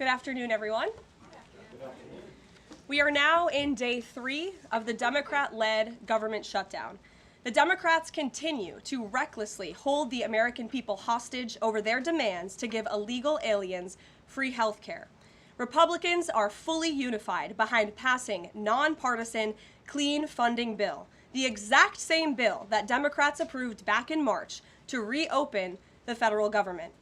Good afternoon, everyone. We are now in day 3 of the Democrat-led government shutdown. The Democrats continue to recklessly hold the American people hostage over their demands to give illegal aliens free health care. Republicans are fully unified behind passing nonpartisan clean funding bill, the exact same bill that Democrats approved back in March to reopen the federal government.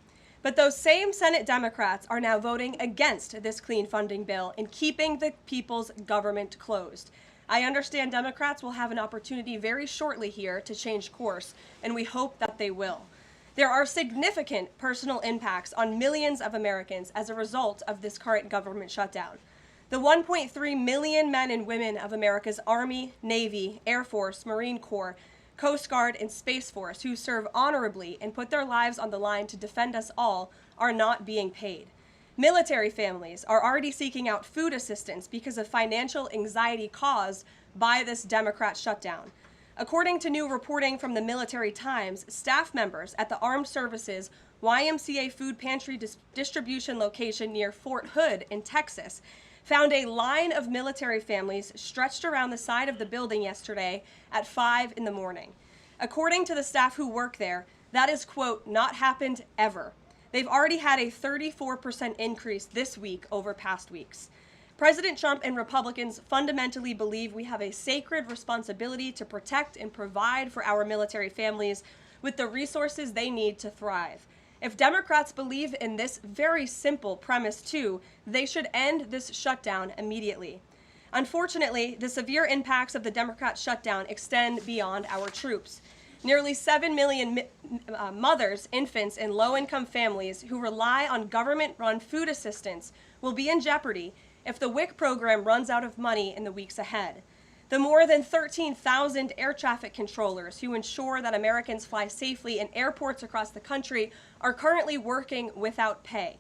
But those same Senate Democrats are now voting against this clean funding bill and keeping the people's government closed. I understand Democrats will have an opportunity very shortly here to change course, and we hope that they will. There are significant personal impacts on millions of Americans as a result of this current government shutdown. The 1.3 million men and women of America's Army, Navy, Air Force, Marine Corps, Coast Guard, and Space Force who serve honorably and put their lives on the line to defend us all are not being paid. Military families are already seeking out food assistance because of financial anxiety caused by this Democrat shutdown. According to new reporting from the Military Times, staff members at the Armed Services YMCA food pantry distribution location near Fort Hood in Texas found a line of military families stretched around the side of the building yesterday at 5 in the morning. According to the staff who work there, that is, quote, not happened ever. They've already had a 34% increase this week over past weeks. President Trump and Republicans fundamentally believe we have a sacred responsibility to protect and provide for our military families with the resources they need to thrive. If Democrats believe in this very simple premise too, they should end this shutdown immediately. Unfortunately, the severe impacts of the Democrat shutdown extend beyond our troops. Nearly 7 million mothers, infants, and low-income families who rely on government-run food assistance will be in jeopardy if the WIC program runs out of money in the weeks ahead. The more than 13,000 air traffic controllers who ensure that Americans fly safely in airports across the country are currently working without pay.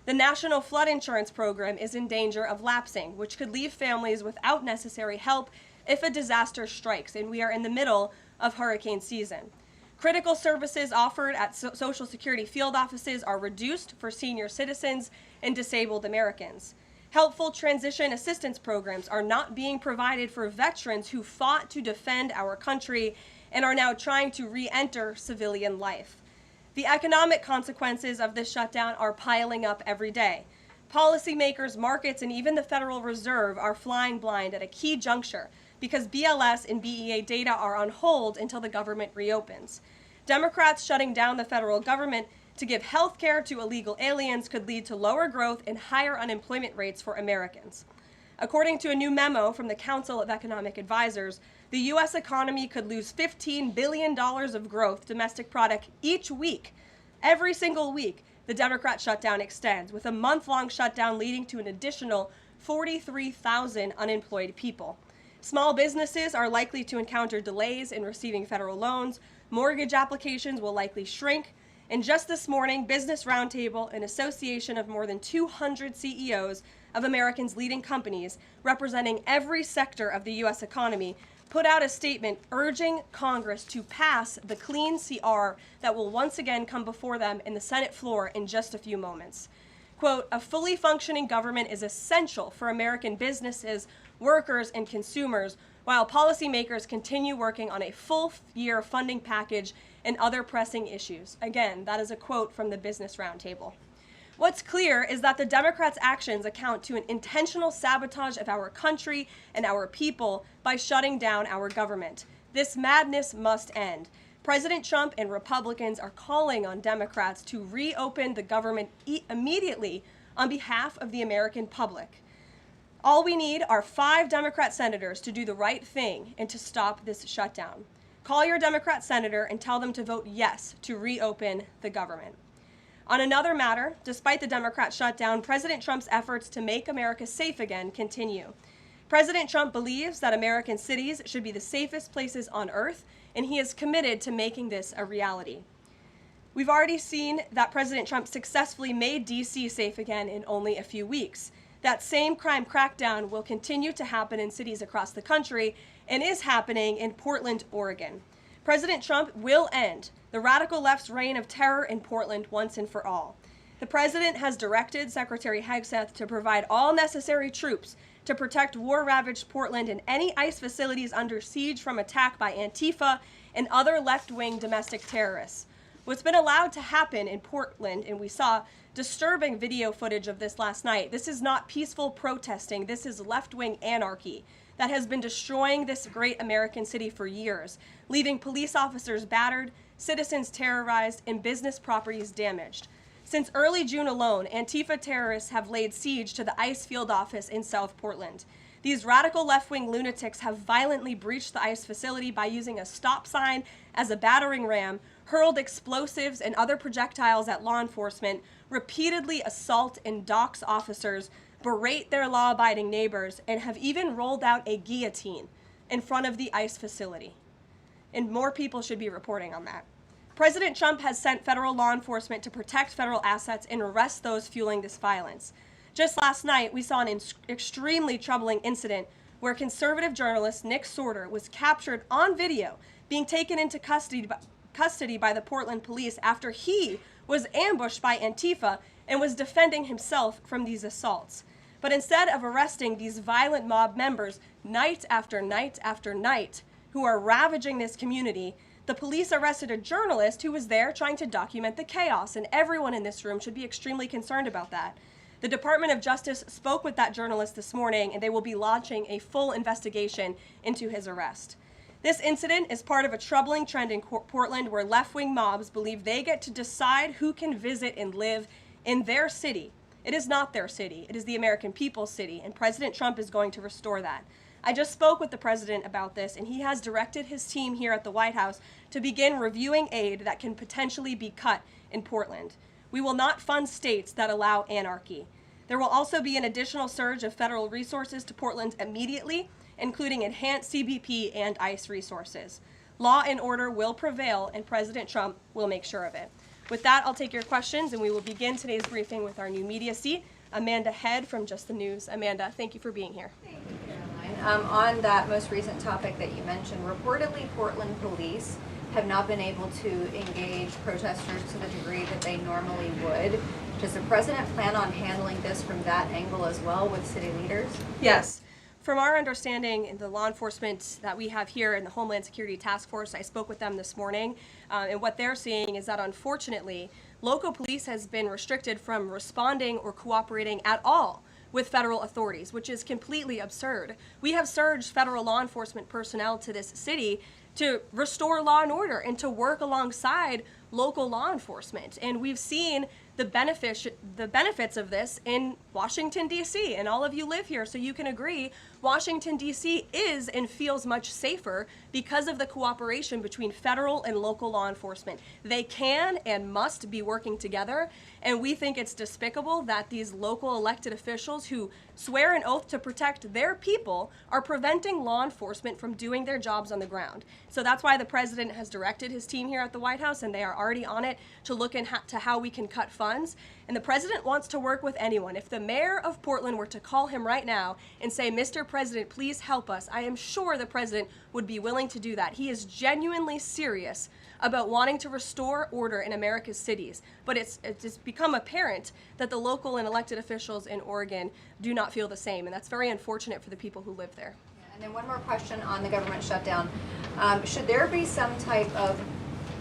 The National Flood Insurance Program is in danger of lapsing, which could leave families without necessary help if a disaster strikes, and we are in the middle of hurricane season. Critical services offered at Social Security field offices are reduced for senior citizens and disabled Americans. Helpful transition assistance programs are not being provided for veterans who fought to defend our country and are now trying to re-enter civilian life. The economic consequences of this shutdown are piling up every day. Policymakers, markets, and even the Federal Reserve are flying blind at a key juncture because BLS and BEA data are on hold until the government reopens. Democrats shutting down the federal government to give health care to illegal aliens could lead to lower growth and higher unemployment rates for Americans. According to a new memo from the Council of Economic Advisors, the U.S. economy could lose $15 billion of growth domestic product each week. Every single week, the Democrat shutdown extends, with a month-long shutdown leading to an additional 43,000 unemployed people. Small businesses are likely to encounter delays in receiving federal loans. Mortgage applications will likely shrink. And just this morning, Business Roundtable, an association of more than 200 CEOs of Americans' leading companies representing every sector of the U.S. economy, put out a statement urging Congress to pass the clean CR that will once again come before them in the Senate floor in just a few moments. Quote, a fully functioning government is essential for American businesses, workers, and consumers, while policymakers continue working on a full-year funding package and other pressing issues. Again, that is a quote from the Business Roundtable. What's clear is that the Democrats' actions account to an intentional sabotage of our country and our people by shutting down our government. This madness must end. President Trump and Republicans are calling on Democrats to reopen the government immediately on behalf of the American public. All we need are 5 Democrat senators to do the right thing and to stop this shutdown. Call your Democrat senator and tell them to vote yes to reopen the government. On another matter, despite the Democrat shutdown, President Trump's efforts to make America safe again continue. President Trump believes that American cities should be the safest places on earth, and he is committed to making this a reality. We've already seen that President Trump successfully made D.C. safe again in only a few weeks. That same crime crackdown will continue to happen in cities across the country and is happening in Portland, Oregon. President Trump will end the radical left's reign of terror in Portland once and for all. The president has directed Secretary Hegseth to provide all necessary troops to protect war-ravaged Portland and any ICE facilities under siege from attack by Antifa and other left-wing domestic terrorists. What's been allowed to happen in Portland, and we saw disturbing video footage of this last night, this is not peaceful protesting, this is left-wing anarchy that has been destroying this great American city for years, leaving police officers battered, citizens terrorized, and business properties damaged. Since early June alone, Antifa terrorists have laid siege to the ICE field office in South Portland. These radical left-wing lunatics have violently breached the ICE facility by using a stop sign as a battering ram, hurled explosives and other projectiles at law enforcement, repeatedly assault and dox officers, berate their law-abiding neighbors, and have even rolled out a guillotine in front of the ICE facility. And more people should be reporting on that. President Trump has sent federal law enforcement to protect federal assets and arrest those fueling this violence. Just last night, we saw an extremely troubling incident where conservative journalist Nick Sorter was captured on video being taken into custody by the Portland police after he was ambushed by Antifa and was defending himself from these assaults. But instead of arresting these violent mob members night after night after night who are ravaging this community, the police arrested a journalist who was there trying to document the chaos, and everyone in this room should be extremely concerned about that. The Department of Justice spoke with that journalist this morning, and they will be launching a full investigation into his arrest. This incident is part of a troubling trend in Portland where left-wing mobs believe they get to decide who can visit and live in their city. It is not their city. It is the American people's city, and President Trump is going to restore that. I just spoke with the president about this, and he has directed his team here at the White House to begin reviewing aid that can potentially be cut in Portland. We will not fund states that allow anarchy. There will also be an additional surge of federal resources to Portland immediately, including enhanced CBP and ICE resources. Law and order will prevail, and President Trump will make sure of it. With that, I'll take your questions, and we will begin today's briefing with our new media seat, Amanda Head from Just the News. Amanda, thank you for being here. Thank you, Karoline. On that most recent topic that you mentioned, reportedly Portland police have not been able to engage protesters to the degree that they normally would. Does the president plan on handling this from that angle as well with city leaders? Yes. From our understanding, the law enforcement that we have here in the Homeland Security Task Force, I spoke with them this morning, and what they're seeing is that unfortunately, local police has been restricted from responding or cooperating at all with federal authorities, which is completely absurd. We have surged federal law enforcement personnel to this city to restore law and order and to work alongside local law enforcement. And we've seen the benefits of this in Washington, D.C. And all of you live here, so you can agree Washington, D.C. is and feels much safer because of the cooperation between federal and local law enforcement. They can and must be working together, and we think it's despicable that these local elected officials who swear an oath to protect their people are preventing law enforcement from doing their jobs on the ground. So that's why the president has directed his team here at the White House, and they are already on it to look into how we can cut funds. And the president wants to work with anyone. If the mayor of Portland were to call him right now and say, "Mr. President, please help us," I am sure the president would be willing to do that. He is genuinely serious about wanting to restore order in America's cities. But it's become apparent that the local and elected officials in Oregon do not feel the same, and that's very unfortunate for the people who live there. And then one more question on the government shutdown. Should there be some type of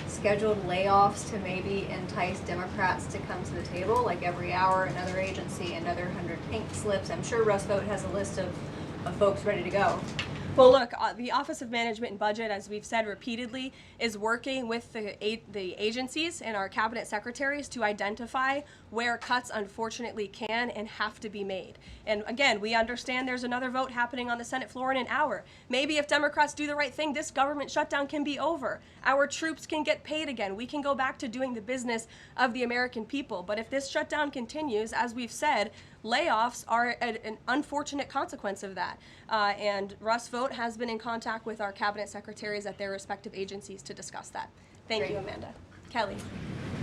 scheduled layoffs to maybe entice Democrats to come to the table, like every hour another agency, another 100 pink slips? I'm sure Russ Vought has a list of folks ready to go. Well, look, the Office of Management and Budget, as we've said repeatedly, is working with the agencies and our cabinet secretaries to identify where cuts unfortunately can and have to be made. And again, we understand there's another vote happening on the Senate floor in an hour. Maybe if Democrats do the right thing, this government shutdown can be over. Our troops can get paid again. We can go back to doing the business of the American people. But if this shutdown continues, as we've said, layoffs are an unfortunate consequence of that. And Russ Vought has been in contact with our cabinet secretaries at their respective agencies to discuss that. Thank you, Amanda. Kelly.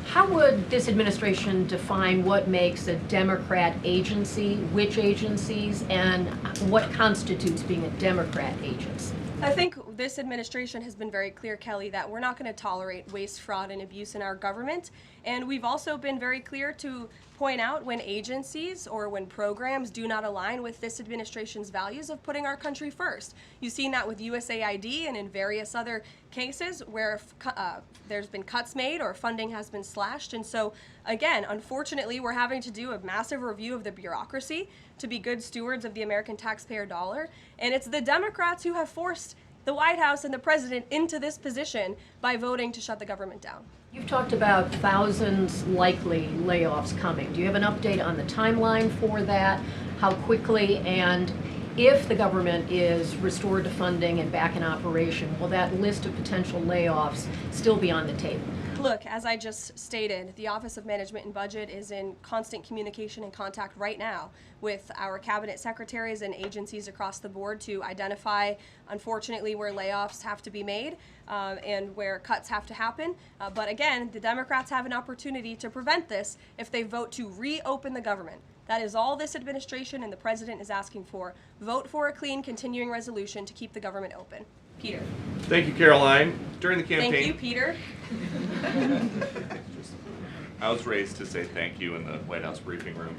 How would this administration define what makes a Democrat agency, which agencies, and what constitutes being a Democrat agency? I think this administration has been very clear, Kelly, that we're not going to tolerate waste, fraud, and abuse in our government. And we've also been very clear to point out when agencies or when programs do not align with this administration's values of putting our country first. You've seen that with USAID and in various other cases where there's been cuts made or funding has been slashed. And so, again, unfortunately, we're having to do a massive review of the bureaucracy to be good stewards of the American taxpayer dollar. And it's the Democrats who have forced the White House and the president into this position by voting to shut the government down. You've talked about thousands likely layoffs coming. Do you have an update on the timeline for that? How quickly, and if the government is restored to funding and back in operation, will that list of potential layoffs still be on the table? Look, as I just stated, the Office of Management and Budget is in constant communication and contact right now with our cabinet secretaries and agencies across the board to identify, unfortunately, where layoffs have to be made and where cuts have to happen. But again, the Democrats have an opportunity to prevent this if they vote to reopen the government. That is all this administration and the president is asking for. Vote for a clean, continuing resolution to keep the government open. Peter. Thank you, Karoline. During the campaign... Thank you, Peter. I was raised to say thank you in the White House briefing room.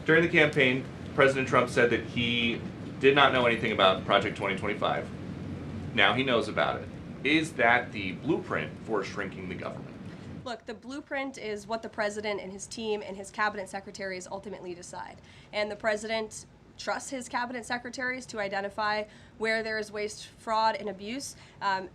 During the campaign, President Trump said that he did not know anything about Project 2025. Now he knows about it. Is that the blueprint for shrinking the government? Look, the blueprint is what the president and his team and his cabinet secretaries ultimately decide. And the president trusts his cabinet secretaries to identify where there is waste, fraud, and abuse.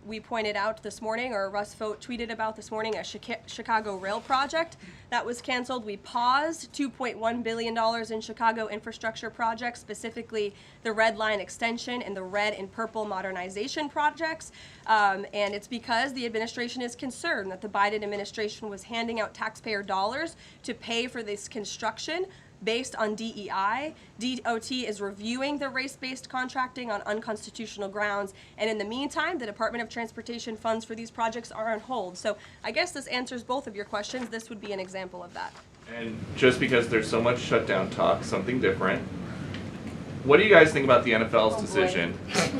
We pointed out this morning, or Russ Vogt tweeted about this morning, a Chicago rail project that was canceled. We paused $2.1 billion in Chicago infrastructure projects, specifically the Red Line extension and the red and purple modernization projects. And it's because the administration is concerned that the Biden administration was handing out taxpayer dollars to pay for this construction based on DEI. DOT is reviewing the race-based contracting on unconstitutional grounds, and in the meantime, the Department of Transportation funds for these projects are on hold. So I guess this answers both of your questions. This would be an example of that. And just because there's so much shutdown talk, something different. What do you guys think about the NFL's decision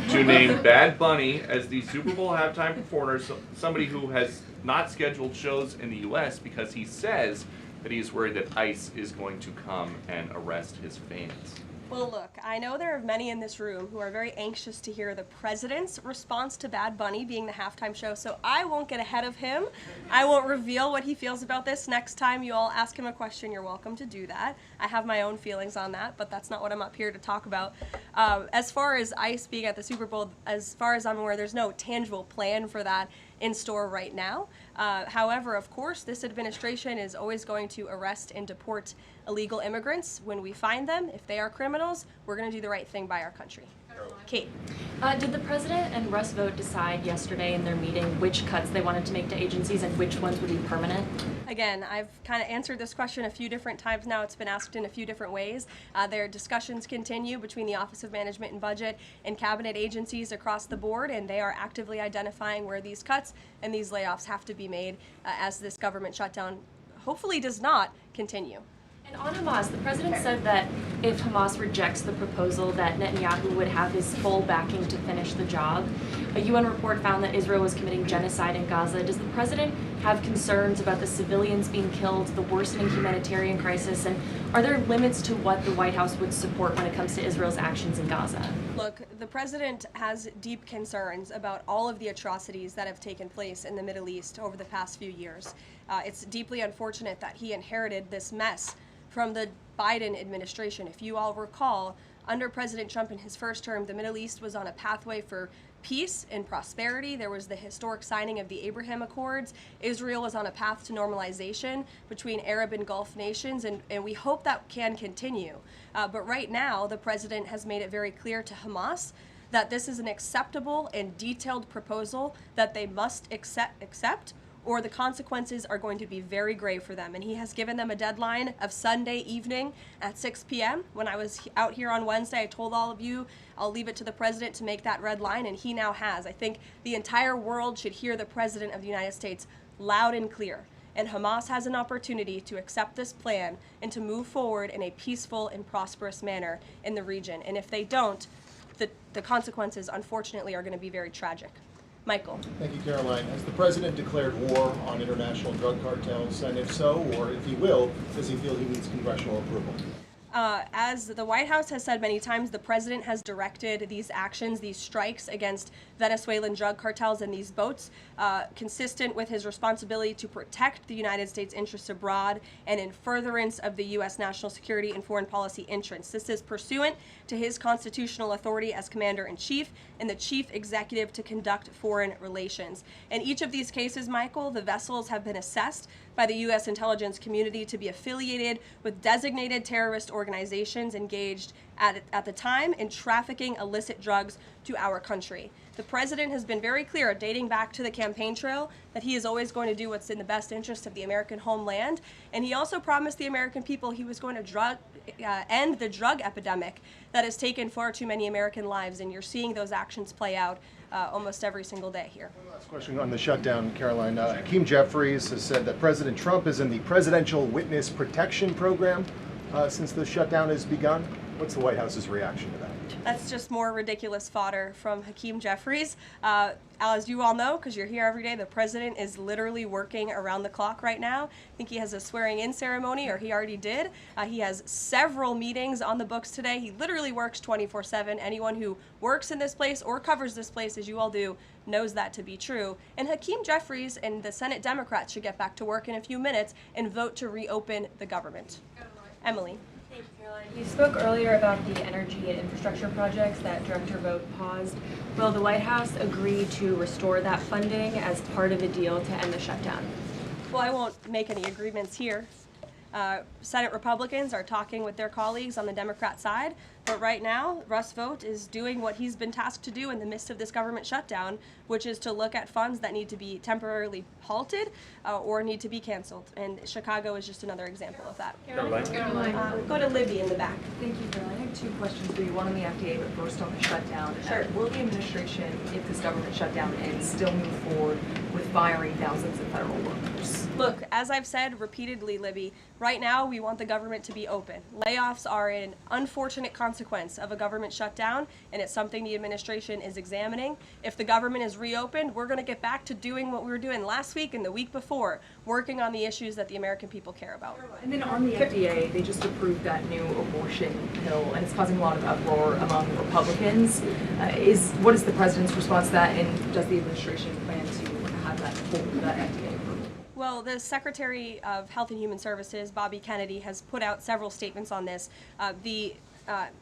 to name Bad Bunny as the Super Bowl halftime performer, somebody who has not scheduled shows in the U.S. because he says that he's worried that ICE is going to come and arrest his fans? Well, look, I know there are many in this room who are very anxious to hear the president's response to Bad Bunny being the halftime show, so I won't get ahead of him. I won't reveal what he feels about this. Next time you all ask him a question, you're welcome to do that. I have my own feelings on that, but that's not what I'm up here to talk about. As far as ICE being at the Super Bowl, as far as I'm aware, there's no tangible plan for that in store right now. However, of course, this administration is always going to arrest and deport illegal immigrants when we find them. If they are criminals, we're going to do the right thing by our country. Kate. Did the president and Russ Vogt decide yesterday in their meeting which cuts they wanted to make to agencies and which ones would be permanent? Again, I've kind of answered this question a few different times now. It's been asked in a few different ways. Their discussions continue between the Office of Management and Budget and cabinet agencies across the board, and they are actively identifying where these cuts and these layoffs have to be made as this government shutdown hopefully does not continue. And on Hamas, the president said that if Hamas rejects the proposal that Netanyahu would have his full backing to finish the job. A UN report found that Israel was committing genocide in Gaza. Does the president have concerns about the civilians being killed, the worsening humanitarian crisis, and are there limits to what the White House would support when it comes to Israel's actions in Gaza? Look, the president has deep concerns about all of the atrocities that have taken place in the Middle East over the past few years. It's deeply unfortunate that he inherited this mess from the Biden administration. If you all recall, under President Trump in his first term, the Middle East was on a pathway for peace and prosperity. There was the historic signing of the Abraham Accords. Israel was on a path to normalization between Arab and Gulf nations, and we hope that can continue. But right now, the president has made it very clear to Hamas that this is an acceptable and detailed proposal that they must accept, or the consequences are going to be very grave for them. And he has given them a deadline of Sunday evening at 6 p.m. When I was out here on Wednesday, I told all of you, I'll leave it to the president to make that red line, and he now has. I think the entire world should hear the president of the United States loud and clear. And Hamas has an opportunity to accept this plan and to move forward in a peaceful and prosperous manner in the region. And if they don't, the consequences, unfortunately, are going to be very tragic. Michael. Thank you, Caroline. Has the president declared war on international drug cartels? And if so, or if he will, does he feel he needs congressional approval? As the White House has said many times, the president has directed these actions, these strikes against Venezuelan drug cartels and these boats, consistent with his responsibility to protect the United States interests abroad and in furtherance of the U.S. national security and foreign policy interests. This is pursuant to his constitutional authority as commander-in-chief and the chief executive to conduct foreign relations. In each of these cases, Michael, the vessels have been assessed by the U.S. intelligence community to be affiliated with designated terrorist organizations engaged at the time in trafficking illicit drugs to our country. The president has been very clear, dating back to the campaign trail, that he is always going to do what's in the best interest of the American homeland. And he also promised the American people he was going to end the drug epidemic that has taken far too many American lives. And you're seeing those actions play out almost every single day here. Last question on the shutdown, Caroline. Hakeem Jeffries has said that President Trump is in the Presidential Witness Protection Program since the shutdown has begun. What's the White House's reaction to that? That's just more ridiculous fodder from Hakeem Jeffries. As you all know, because you're here every day, the president is literally working around the clock right now. I think he has a swearing-in ceremony, or he already did. He has several meetings on the books today. He literally works 24/7. Anyone who works in this place or covers this place, as you all do, knows that to be true. And Hakeem Jeffries and the Senate Democrats should get back to work in a few minutes and vote to reopen the government. Emily. Thank you, Caroline. You spoke earlier about the energy and infrastructure projects that Director Vogt paused. Will the White House agree to restore that funding as part of a deal to end the shutdown? Well, I won't make any agreements here. Senate Republicans are talking with their colleagues on the Democrat side, but right now, Russ Vought is doing what he's been tasked to do in the midst of this government shutdown, which is to look at funds that need to be temporarily halted or need to be canceled. And Chicago is just another example of that. Caroline. Go to Libby in the back. Thank you, Caroline. I have two questions for you. One on the FDA, but first on the shutdown. Sure. Will the administration, if this government shutdown ends, still move forward with firing thousands of federal workers? Look, as I've said repeatedly, Libby, right now we want the government to be open. Layoffs are an unfortunate consequence of a government shutdown, and it's something the administration is examining. If the government is reopened, we're going to get back to doing what we were doing last week and the week before, working on the issues that the American people care about. And then on the FDA, they just approved that new abortion pill, and it's causing a lot of uproar among Republicans. What is the president's response to that, and does the administration plan to have that hold that FDA approval? Well, the Secretary of Health and Human Services, Bobby Kennedy, has put out several statements on this. The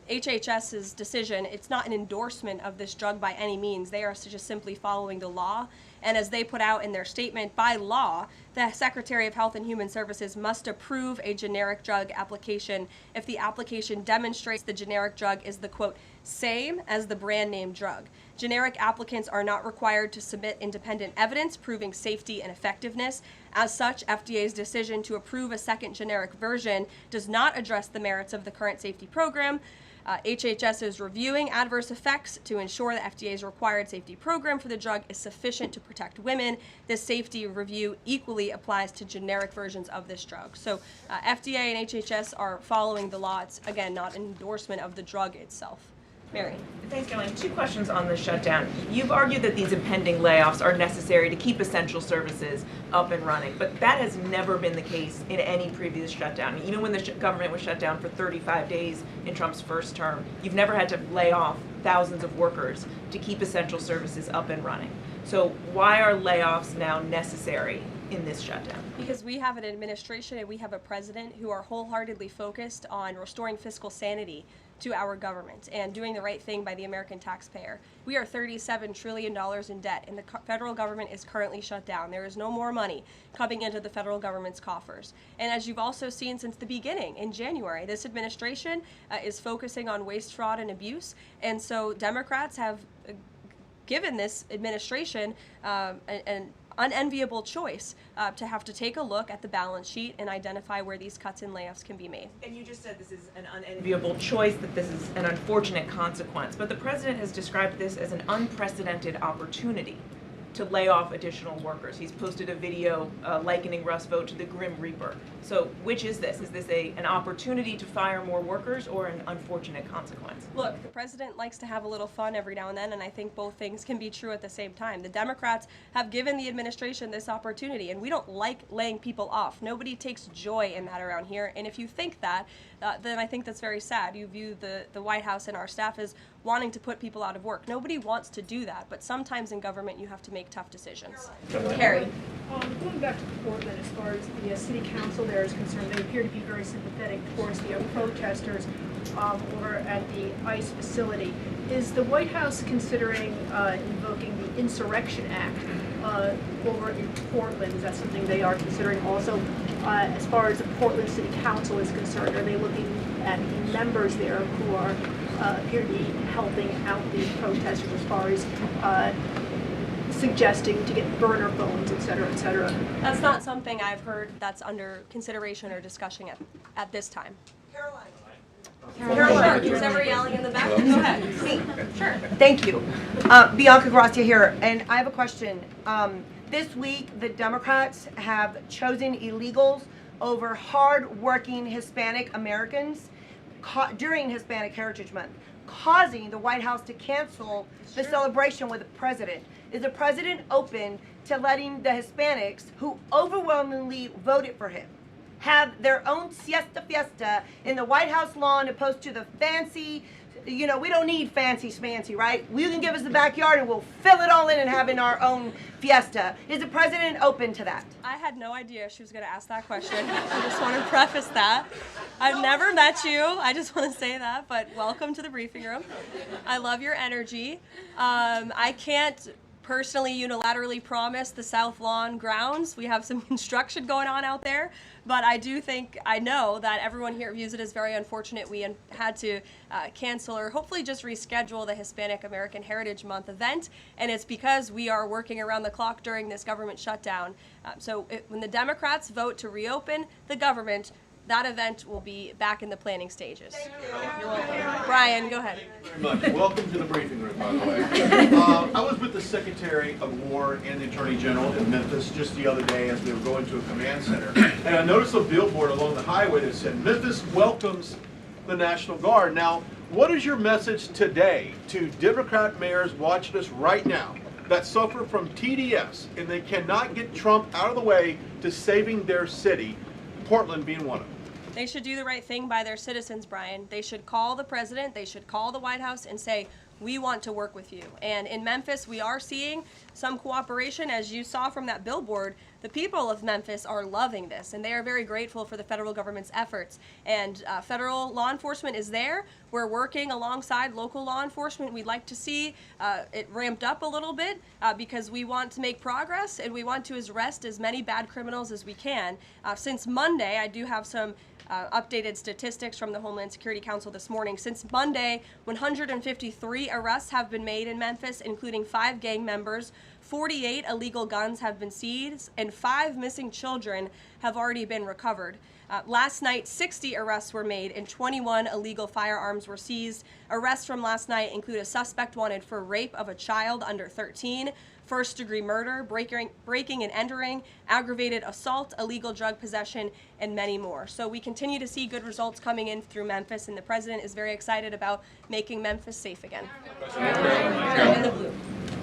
HHS's decision, it's not an endorsement of this drug by any means. They are just simply following the law. And as they put out in their statement, by law, the Secretary of Health and Human Services must approve a generic drug application if the application demonstrates the generic drug is the, quote, same as the brand name drug. Generic applicants are not required to submit independent evidence proving safety and effectiveness. As such, FDA's decision to approve a second generic version does not address the merits of the current safety program. HHS is reviewing adverse effects to ensure the FDA's required safety program for the drug is sufficient to protect women. This safety review equally applies to generic versions of this drug. So FDA and HHS are following the law. It's, again, not an endorsement of the drug itself. Mary. Thanks, Caroline. Two questions on the shutdown. You've argued that these impending layoffs are necessary to keep essential services up and running, but that has never been the case in any previous shutdown. Even when the government was shut down for 35 days in Trump's first term, you've never had to lay off thousands of workers to keep essential services up and running. So why are layoffs now necessary in this shutdown? Because we have an administration and we have a president who are wholeheartedly focused on restoring fiscal sanity to our government and doing the right thing by the American taxpayer. We are $37 trillion in debt, and the federal government is currently shut down. There is no more money coming into the federal government's coffers. And as you've also seen since the beginning, in January, this administration is focusing on waste, fraud, and abuse. And so Democrats have given this administration an unenviable choice to have to take a look at the balance sheet and identify where these cuts and layoffs can be made. And you just said this is an unenviable choice, that this is an unfortunate consequence, but the president has described this as an unprecedented opportunity. to lay off additional workers. He's posted a video likening Russ Vogt to the Grim Reaper. So which is this? Is this an opportunity to fire more workers or an unfortunate consequence? Look, the president likes to have a little fun every now and then, and I think both things can be true at the same time. The Democrats have given the administration this opportunity, and we don't like laying people off. Nobody takes joy in that around here, and if you think that, then I think that's very sad. You view the White House and our staff as wanting to put people out of work. Nobody wants to do that, but sometimes in government you have to make tough decisions. Carrie. Going back to Portland, as far as the city council there is concerned, they appear to be very sympathetic towards the protesters over at the ICE facility. Is the White House considering invoking the Insurrection Act over in Portland? Is that something they are considering also? As far as the Portland City Council is concerned, are they looking at the members there who are appear to be helping out the protesters as far as suggesting to get burner phones, et cetera, et cetera? That's not something I've heard that's under consideration or discussion at this time. Caroline, who's ever yelling in the back? Go ahead. Me. Sure. Thank you. Bianca Gracia here, and I have a question. This week, the Democrats have chosen illegals over hard-working Hispanic Americans during Hispanic Heritage Month, causing the White House to cancel the celebration with the president. Is the president open to letting the Hispanics, who overwhelmingly voted for him, have their own siesta fiesta in the White House lawn opposed to the fancy, we don't need fancy schmancy, right? You can give us the backyard and we'll fill it all in and have in our own fiesta. Is the president open to that? I had no idea she was going to ask that question. I just want to preface that. I've never met you. I just want to say that, but welcome to the briefing room. I love your energy. I can't personally unilaterally promise the South Lawn grounds. We have some construction going on out there, but I know that everyone here views it as very unfortunate we had to cancel or hopefully just reschedule the Hispanic American Heritage Month event, and it's because we are working around the clock during this government shutdown. When the Democrats vote to reopen the government, that event will be back in the planning stages. You're welcome. Brian, go ahead. Thank you very much. Welcome to the briefing room, by the way. I was with the Secretary of War and the Attorney General in Memphis just the other day as we were going to a command center. And I noticed a billboard along the highway that said, "Memphis welcomes the National Guard." Now, what is your message today to Democrat mayors watching us right now that suffer from TDS and they cannot get Trump out of the way to saving their city, Portland being one of them? They should do the right thing by their citizens, Brian. They should call the president, they should call the White House and say, we want to work with you. And in Memphis, we are seeing some cooperation. As you saw from that billboard, the people of Memphis are loving this, and they are very grateful for the federal government's efforts. And federal law enforcement is there. We're working alongside local law enforcement. We'd like to see it ramped up a little bit because we want to make progress, and we want to arrest as many bad criminals as we can. Since Monday, I do have some updated statistics from the Homeland Security Council this morning. Since Monday, 153 arrests have been made in Memphis, including 5 gang members. 48 illegal guns have been seized, and 5 missing children have already been recovered. Last night, 60 arrests were made and 21 illegal firearms were seized. Arrests from last night include a suspect wanted for rape of a child under 13, first-degree murder, breaking and entering, aggravated assault, illegal drug possession, and many more. So we continue to see good results coming in through Memphis, and the president is very excited about making Memphis safe again. In the blue.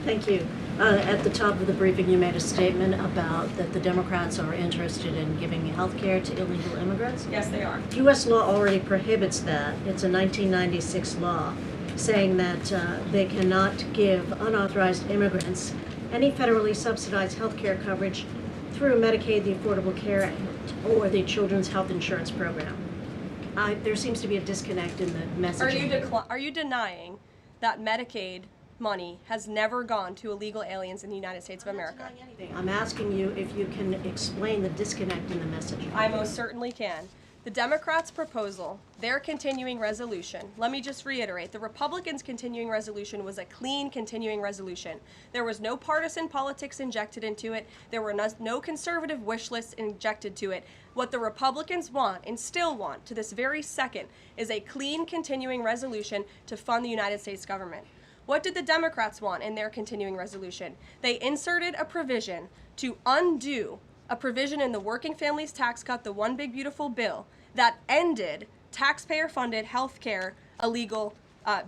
Thank you. At the top of the briefing, you made a statement about that the Democrats are interested in giving health care to illegal immigrants. Yes, they are. U.S. law already prohibits that. It's a 1996 law saying that they cannot give unauthorized immigrants any federally subsidized health care coverage through Medicaid, the Affordable Care Act, or the Children's Health Insurance Program. There seems to be a disconnect in the messaging. Are you denying that Medicaid money has never gone to illegal aliens in the United States of America? I'm asking you if you can explain the disconnect in the messaging. I most certainly can. The Democrats' proposal, their continuing resolution, let me just reiterate, the Republicans' continuing resolution was a clean continuing resolution. There was no partisan politics injected into it. There were no conservative wish lists injected to it. What the Republicans want, and still want to this very second, is a clean continuing resolution to fund the United States government. What did the Democrats want in their continuing resolution? They inserted a provision to undo a provision in the Working Families Tax Cut, the One Big Beautiful Bill, that ended taxpayer-funded health care illegal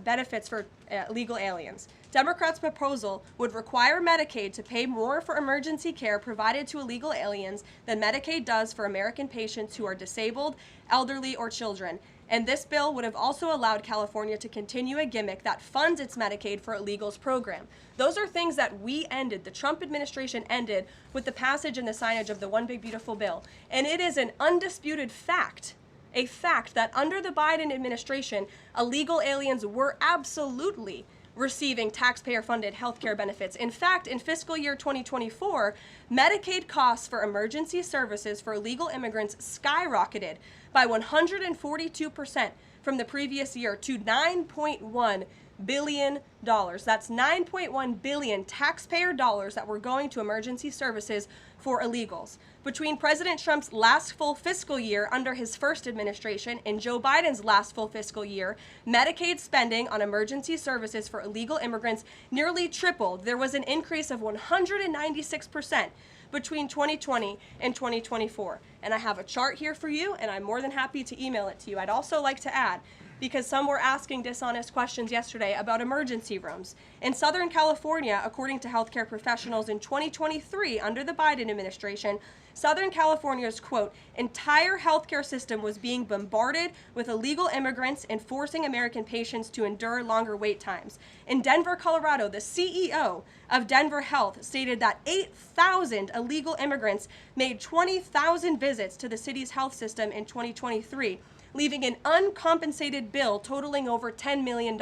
benefits for illegal aliens. Democrats' proposal would require Medicaid to pay more for emergency care provided to illegal aliens than Medicaid does for American patients who are disabled, elderly, or children. And this bill would have also allowed California to continue a gimmick that funds its Medicaid for Illegals program. Those are things that we ended, the Trump administration ended, with the passage and the signage of the One Big Beautiful Bill. And it is an undisputed fact, a fact that under the Biden administration, illegal aliens were absolutely receiving taxpayer-funded health care benefits. In fact, in fiscal year 2024, Medicaid costs for emergency services for illegal immigrants skyrocketed by 142% from the previous year to $9.1 billion. That's $9.1 billion taxpayer dollars that were going to emergency services for illegals. Between President Trump's last full fiscal year under his first administration and Joe Biden's last full fiscal year, Medicaid spending on emergency services for illegal immigrants nearly tripled. There was an increase of 196% between 2020 and 2024. And I have a chart here for you, and I'm more than happy to email it to you. I'd also like to add, because some were asking dishonest questions yesterday about emergency rooms. In Southern California, according to healthcare professionals in 2023 under the Biden administration, Southern California's, quote, entire healthcare system was being bombarded with illegal immigrants and forcing American patients to endure longer wait times. In Denver, Colorado, the CEO of Denver Health stated that 8,000 illegal immigrants made 20,000 visits to the city's health system in 2023. Leaving an uncompensated bill totaling over $10 million.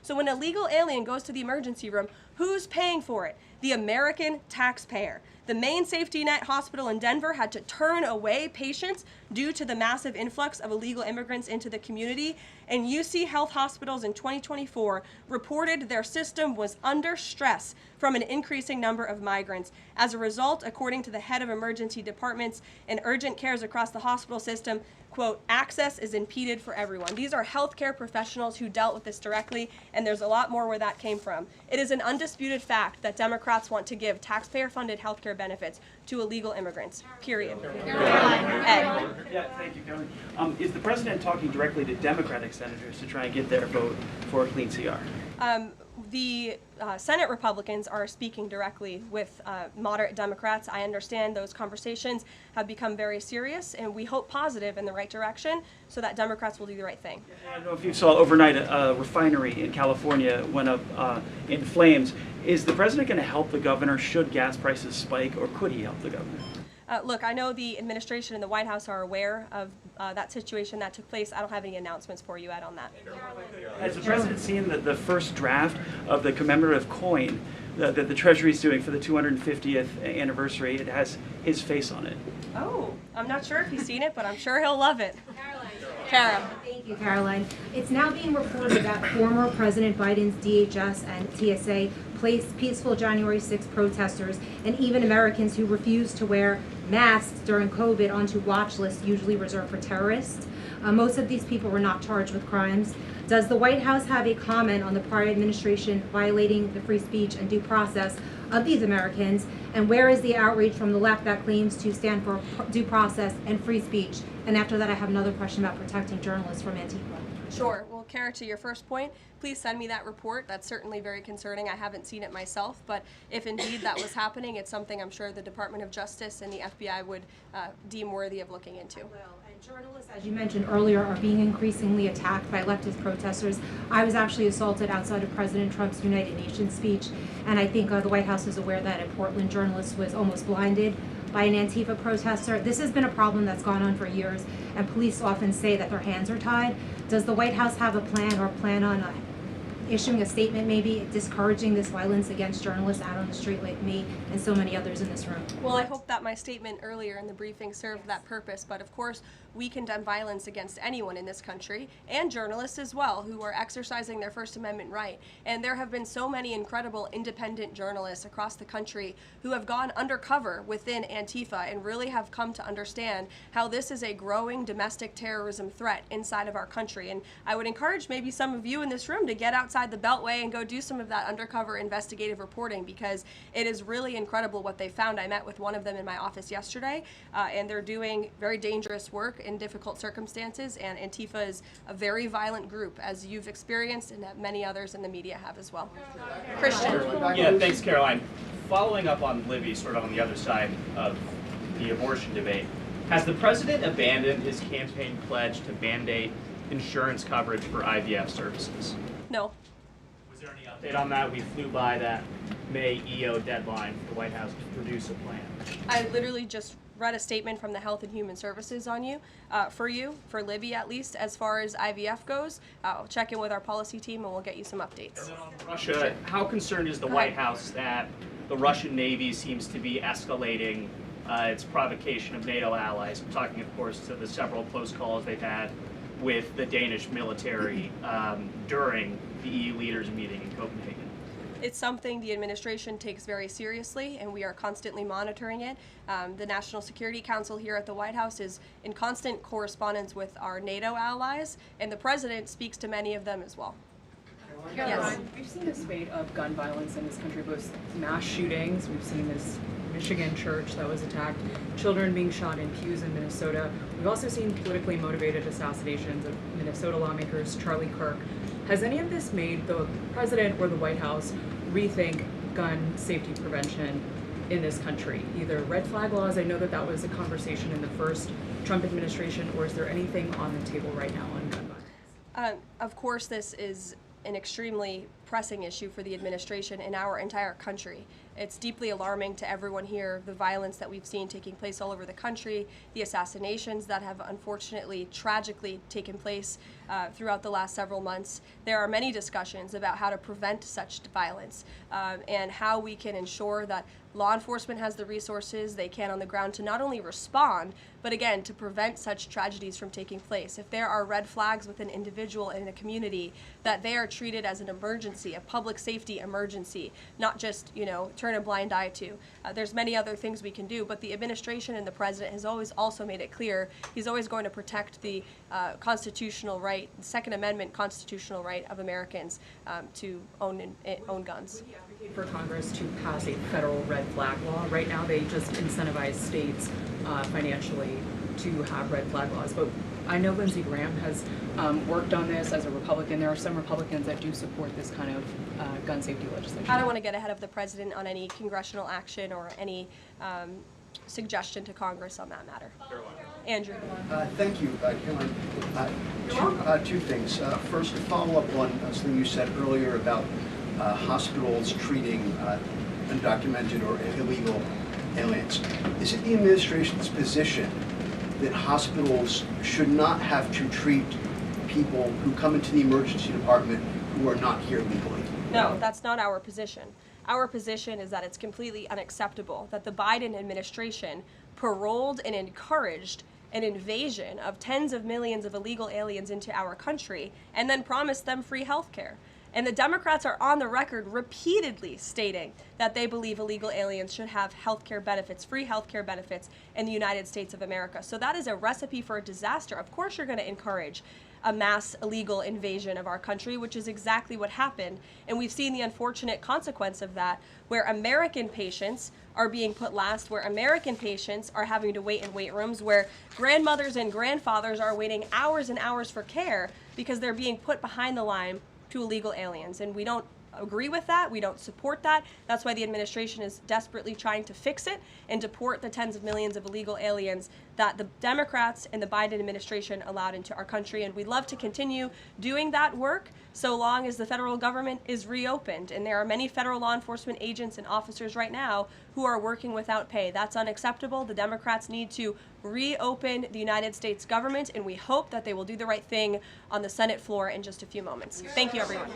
So when an illegal alien goes to the emergency room, who's paying for it? The American taxpayer. The main safety net hospital in Denver had to turn away patients due to the massive influx of illegal immigrants into the community, and UC Health Hospitals in 2024 reported their system was under stress from an increasing number of migrants. As a result, according to the head of emergency departments and urgent cares across the hospital system, quote, access is impeded for everyone. These are healthcare professionals who dealt with this directly, and there's a lot more where that came from. It is an undisputed fact that Democrats want to give taxpayer-funded healthcare benefits to illegal immigrants, period. Ed. Yeah, thank you, Karoline. Is the president talking directly to Democratic senators to try and get their vote for a clean CR? The Senate Republicans are speaking directly with moderate Democrats. I understand those conversations have become very serious, and we hope positive in the right direction so that Democrats will do the right thing. I don't know if you saw overnight a refinery in California went up in flames. Is the president going to help the governor should gas prices spike, or could he help the governor? Look, I know the administration and the White House are aware of that situation that took place. I don't have any announcements for you, Ed, on that. Has the president seen the first draft of the commemorative coin that the Treasury is doing for the 250th anniversary? It has his face on it. Oh, I'm not sure if he's seen it, but I'm sure he'll love it. Kara. Thank you, Caroline. It's now being reported that former President Biden's DHS and TSA placed peaceful January 6 protesters and even Americans who refused to wear masks during COVID onto watch lists usually reserved for terrorists. Most of these people were not charged with crimes. Does the White House have a comment on the prior administration violating the free speech and due process of these Americans? And where is the outrage from the left that claims to stand for due process and free speech? And after that, I have another question about protecting journalists from Antifa. Sure. Well, Kara, to your first point, please send me that report. That's certainly very concerning. I haven't seen it myself, but if indeed that was happening, it's something I'm sure the Department of Justice and the FBI would deem worthy of looking into. Journalists, as you mentioned earlier, are being increasingly attacked by leftist protesters. I was actually assaulted outside of President Trump's United Nations speech, and I think the White House is aware that a Portland journalist was almost blinded by an Antifa protester. This has been a problem that's gone on for years, and police often say that their hands are tied. Does the White House have a plan or plan on issuing a statement maybe discouraging this violence against journalists out on the street like me and so many others in this room? Well, I hope that my statement earlier in the briefing served that purpose, but of course we condemn violence against anyone in this country, and journalists as well, who are exercising their First Amendment right. And there have been so many incredible independent journalists across the country who have gone undercover within Antifa and really have come to understand how this is a growing domestic terrorism threat inside of our country. And I would encourage maybe some of you in this room to get outside the Beltway and go do some of that undercover investigative reporting, because it is really incredible what they found. I met with one of them in my office yesterday, and they're doing very dangerous work in difficult circumstances, and Antifa is a very violent group, as you've experienced and that many others in the media have as well. Christian. Yeah, thanks, Caroline. Following up on Libby, sort of on the other side of the abortion debate, has the president abandoned his campaign pledge to mandate insurance coverage for IVF services? No. Was there any update on that? We flew by that May EO deadline for the White House to produce a plan. I literally just read a statement from the Health and Human Services on for Libby at least, as far as IVF goes. I'll check in with our policy team and we'll get you some updates. And then on Russia, how concerned is the White House that the Russian Navy seems to be escalating its provocation of NATO allies? I'm talking, of course, to the several close calls they've had with the Danish military during the EU leaders meeting in Copenhagen. It's something the administration takes very seriously, and we are constantly monitoring it. The National Security Council here at the White House is in constant correspondence with our NATO allies, and the president speaks to many of them as well. Caroline, we've seen a spate of gun violence in this country, both mass shootings. We've seen this Michigan church that was attacked, children being shot in pews in Minnesota. We've also seen politically motivated assassinations of Minnesota lawmakers, Charlie Kirk. Has any of this made the president or the White House rethink gun safety prevention in this country? Either red flag laws, I know that that was a conversation in the first Trump administration, or is there anything on the table right now on gun violence? Of course, this is an extremely pressing issue for the administration in our entire country. It's deeply alarming to everyone here, the violence that we've seen taking place all over the country, the assassinations that have unfortunately, tragically taken place throughout the last several months. There are many discussions about how to prevent such violence and how we can ensure that law enforcement has the resources they can on the ground to not only respond, but again, to prevent such tragedies from taking place. If there are red flags with an individual in a community, that they are treated as an emergency, a public safety emergency, not just, turn a blind eye to. There's many other things we can do, but the administration and the president has always also made it clear he's always going to protect the constitutional right, the Second Amendment constitutional right of Americans to own guns. Would he advocate for Congress to pass a federal red flag law? Right now, they just incentivize states financially to have red flag laws, but I know Lindsey Graham has worked on this as a Republican. There are some Republicans that do support this kind of gun safety legislation. I don't want to get ahead of the president on any congressional action or any suggestion to Congress on that matter. Andrew. Thank you, Caroline. Two things. First, to follow up on something you said earlier about hospitals treating undocumented or illegal aliens. Is it the administration's position that hospitals should not have to treat people who come into the emergency department who are not here legally? No, that's not our position. Our position is that it's completely unacceptable that the Biden administration paroled and encouraged an invasion of tens of millions of illegal aliens into our country and then promised them free health care. And the Democrats are on the record repeatedly stating that they believe illegal aliens should have health care benefits, free health care benefits in the United States of America. So that is a recipe for a disaster. Of course you're going to encourage a mass illegal invasion of our country, which is exactly what happened. And we've seen the unfortunate consequence of that, where American patients are being put last, where American patients are having to wait in wait rooms, where grandmothers and grandfathers are waiting hours and hours for care because they're being put behind the line to illegal aliens. And we don't agree with that. We don't support that. That's why the administration is desperately trying to fix it and deport the tens of millions of illegal aliens that the Democrats and the Biden administration allowed into our country. And we'd love to continue doing that work so long as the federal government is reopened. And there are many federal law enforcement agents and officers right now who are working without pay. That's unacceptable. The Democrats need to reopen the United States government, and we hope that they will do the right thing on the Senate floor in just a few moments. Thank you, everyone.